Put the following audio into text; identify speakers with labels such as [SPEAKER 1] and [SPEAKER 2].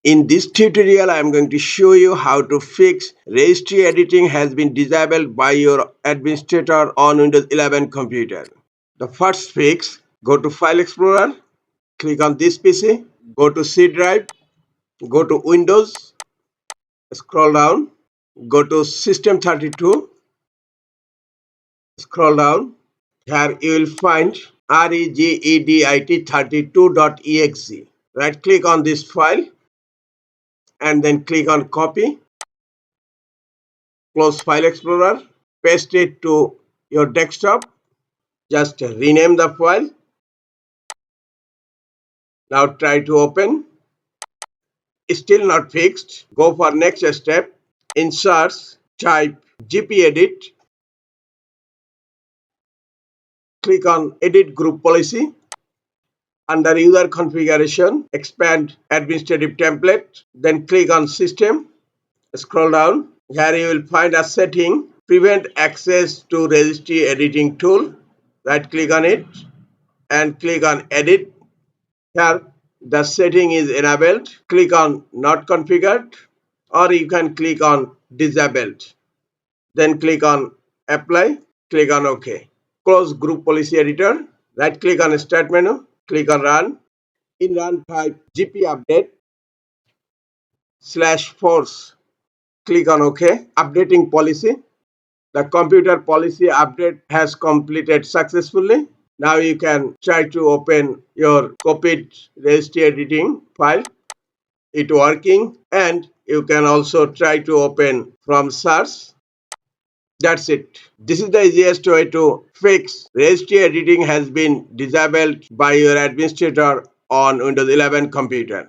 [SPEAKER 1] In this tutorial, I am going to show you how to fix registry editing has been disabled by your administrator on Windows 11 computer. The first fix, go to File Explorer, click on this PC, go to C drive, go to Windows, scroll down, go to System 32, scroll down. Here you will find regedit 32.exe. Right click on this file and then click on copy. Close File Explorer, paste it to your desktop. Just rename the file. Now try to open. Still not fixed. Go for next step. In search, type Gedit. Click on Edit Group Policy. Under User Configuration, expand Administrative Template. Then click on System. Scroll down. Here you will find a setting, prevent access to registry editing tool. Right click on it and click on Edit. Here the setting is enabled. Click on Not Configured, or you can click on Disabled. Then click on Apply. Click on OK. Close Group Policy Editor. Right click on Start menu. Click on Run. In Run type GP update /force. Click on OK. Updating policy. The computer policy update has completed successfully. Now you can try to open your copied registry editing file. It working, and you can also try to open from source. That's it. This is the easiest way to fix registry editing has been disabled by your administrator on Windows 11 computer.